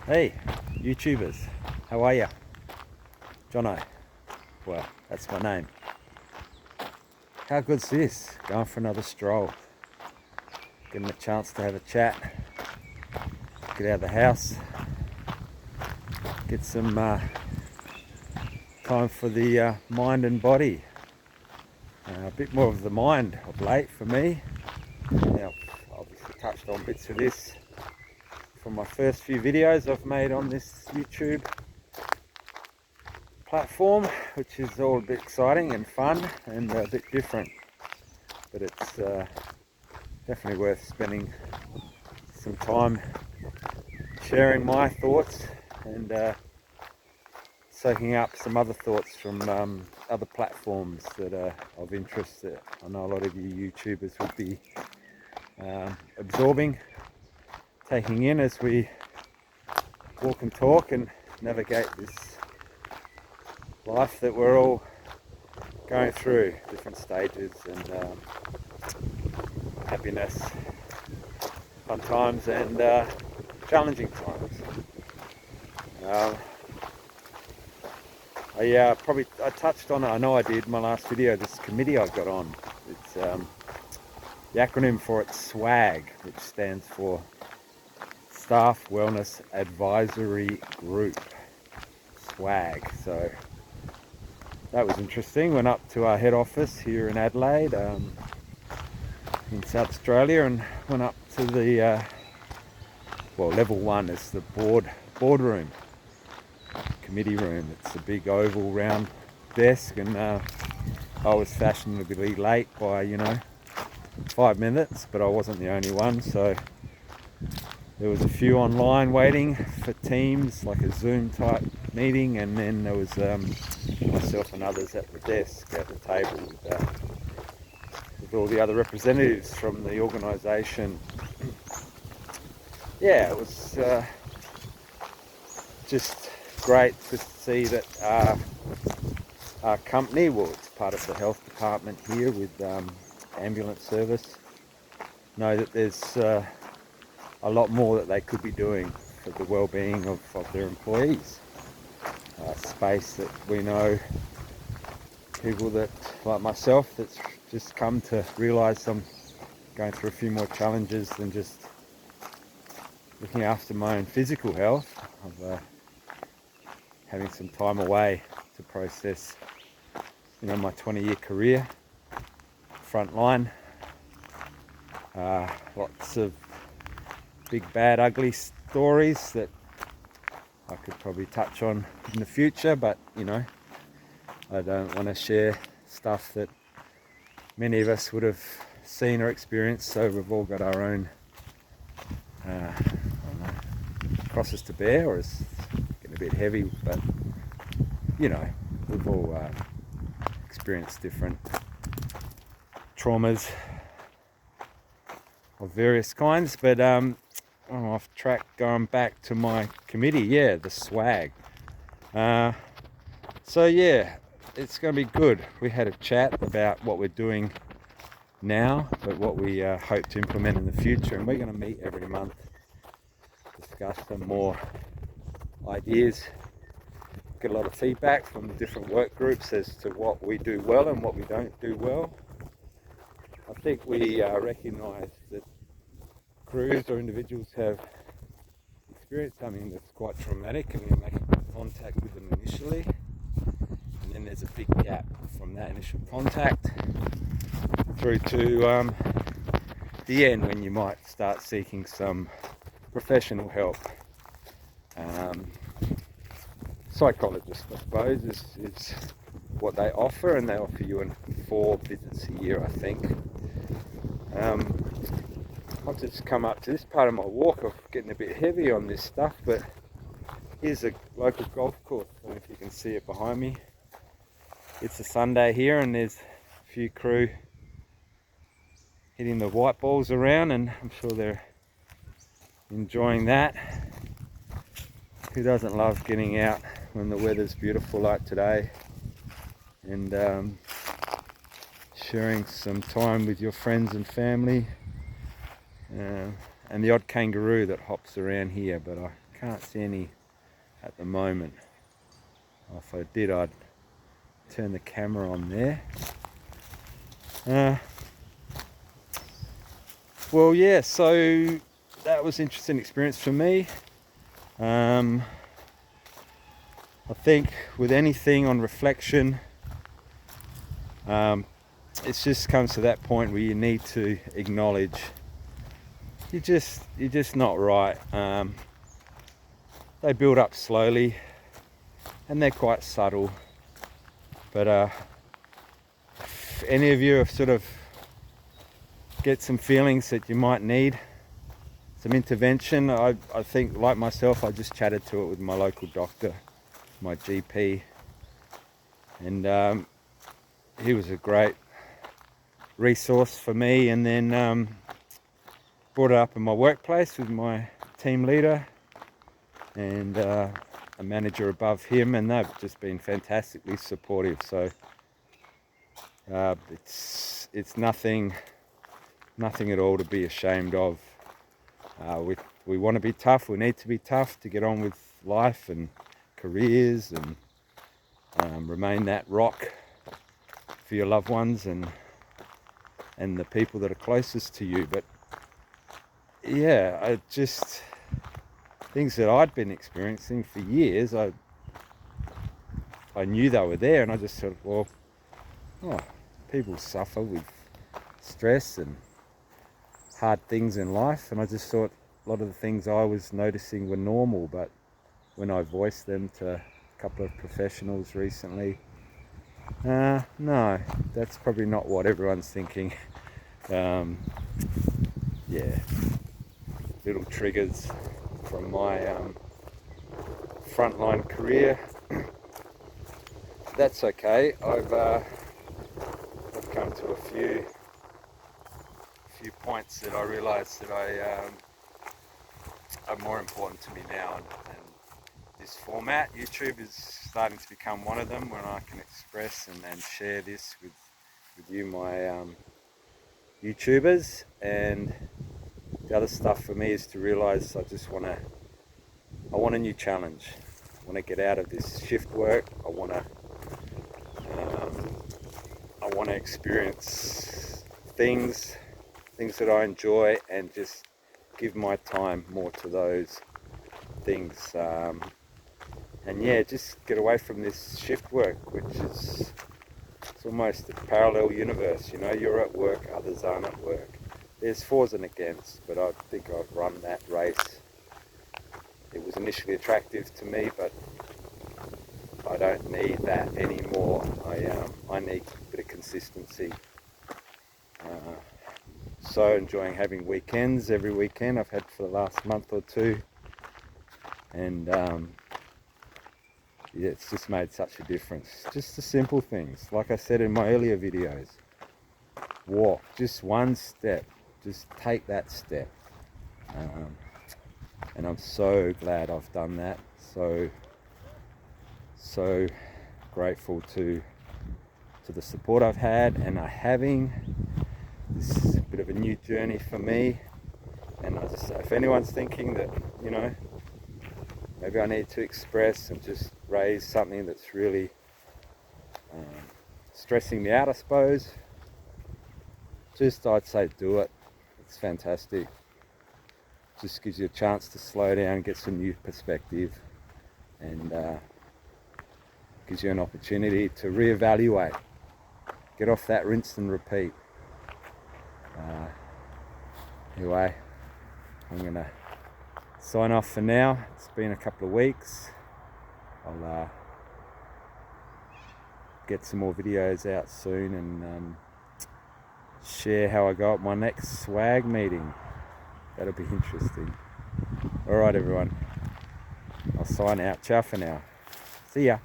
Hey, YouTubers, how are ya? Jono. Well, that's my name. How good's this? Going for another stroll. Getting a chance to have a chat. Get out of the house. Get some time for the mind and body. A bit more of the mind of late for me. Now, I've obviously touched on bits of this from my first few videos I've made on this YouTube platform, which is all a bit exciting and fun and a bit different, but it's definitely worth spending some time sharing my thoughts and soaking up some other thoughts from other platforms that are of interest that I know a lot of you YouTubers would be absorbing, taking in as we walk and talk and navigate this life that we're all going through, different stages and happiness, fun times and challenging times. I touched on it, I know I did, my last video, this committee I got on. It's the acronym for it's SWAG, which stands for Staff Wellness Advisory Group. SWAG. So that was interesting. Went up to our head office here in Adelaide, in South Australia, and went up to the level one is the boardroom, committee room. It's a big oval round desk, and I was fashionably late by 5 minutes, but I wasn't the only one, so there was a few online waiting for Teams, like a Zoom type meeting, and then there was myself and others at the desk at the table with all the other representatives from the organisation. Yeah, it was just great to see that our company, well, it's part of the health department here with ambulance service, know that there's a lot more that they could be doing for the well-being of their employees. Space that we know people that, like myself, that's just come to realise I'm going through a few more challenges than just looking after my own physical health, of having some time away to process my 20-year career, front line, lots of big bad ugly stories that I could probably touch on in the future, but I don't want to share stuff that many of us would have seen or experienced, so we've all got our own crosses to bear, or it's getting a bit heavy, but we've all experienced different traumas of various kinds, but I'm off track, going back to my committee, the SWAG. So yeah, it's going to be good. We had a chat about what we're doing now, but what we hope to implement in the future, and we're going to meet every month, discuss some more ideas, get a lot of feedback from the different work groups as to what we do well and what we don't do well. I think we recognise that crews or individuals have experienced something that's quite traumatic, and we make contact with them initially, and then there's a big gap from that initial contact through to the end, when you might start seeking some professional help. Psychologist, I suppose, is what they offer, and they offer you 4 visits a year, I think. I've just come up to this part of my walk of getting a bit heavy on this stuff, but here's a local golf course. I don't know if you can see it behind me. It's a Sunday here, and there's a few crew hitting the white balls around, and I'm sure they're enjoying that. Who doesn't love getting out when the weather's beautiful like today, and sharing some time with your friends and family, and the odd kangaroo that hops around here, but I can't see any at the moment. If I did, I'd turn the camera on there. Well, yeah, so that was an interesting experience for me. I think with anything on reflection, it just comes to that point where you need to acknowledge you're just not right. They build up slowly and they're quite subtle, but if any of you have sort of get some feelings that you might need some intervention, I think, like myself, I just chatted to it with my local doctor, my GP, and he was a great resource for me. And then brought it up in my workplace with my team leader and a manager above him, and they've just been fantastically supportive. So it's nothing at all to be ashamed of. We want to be tough, we need to be tough to get on with life and careers, and remain that rock for your loved ones and the people that are closest to you. But yeah, things that I'd been experiencing for years, I knew they were there, and I just thought, well, people suffer with stress and hard things in life, and I just thought a lot of the things I was noticing were normal. But when I voiced them to a couple of professionals recently, no, that's probably not what everyone's thinking. Yeah, little triggers from my frontline career. That's okay. I've come to a few points that I realise that are more important to me now, and this format, YouTube, is starting to become one of them, when I can express and share this with you, my YouTubers. And the other stuff for me is to realise I want a new challenge. I want to get out of this shift work. I want to experience things that I enjoy, and just give my time more to those things. And yeah, just get away from this shift work, which is, it's almost a parallel universe. You know, you're at work, others aren't at work. There's fors and against, but I think I've run that race. It was initially attractive to me, but I don't need that anymore. I need a bit of consistency. So enjoying having weekends every weekend. I've had for the last month or two, and yeah, it's just made such a difference. Just the simple things, like I said in my earlier videos. Walk, just one step, just take that step. And I'm so glad I've done that. So grateful to the support I've had and are having. This is a bit of a new journey for me, and I just, if anyone's thinking that, you know, maybe I need to express and just raise something that's really stressing me out, I suppose, I'd say do it. It's fantastic. Just gives you a chance to slow down, get some new perspective, and gives you an opportunity to reevaluate. Get off that rinse and repeat. Anyway, I'm going to sign off for now. It's been a couple of weeks. I'll get some more videos out soon, and share how I go at my next swag meeting. That'll be interesting. Alright everyone, I'll sign out. Ciao for now. See ya.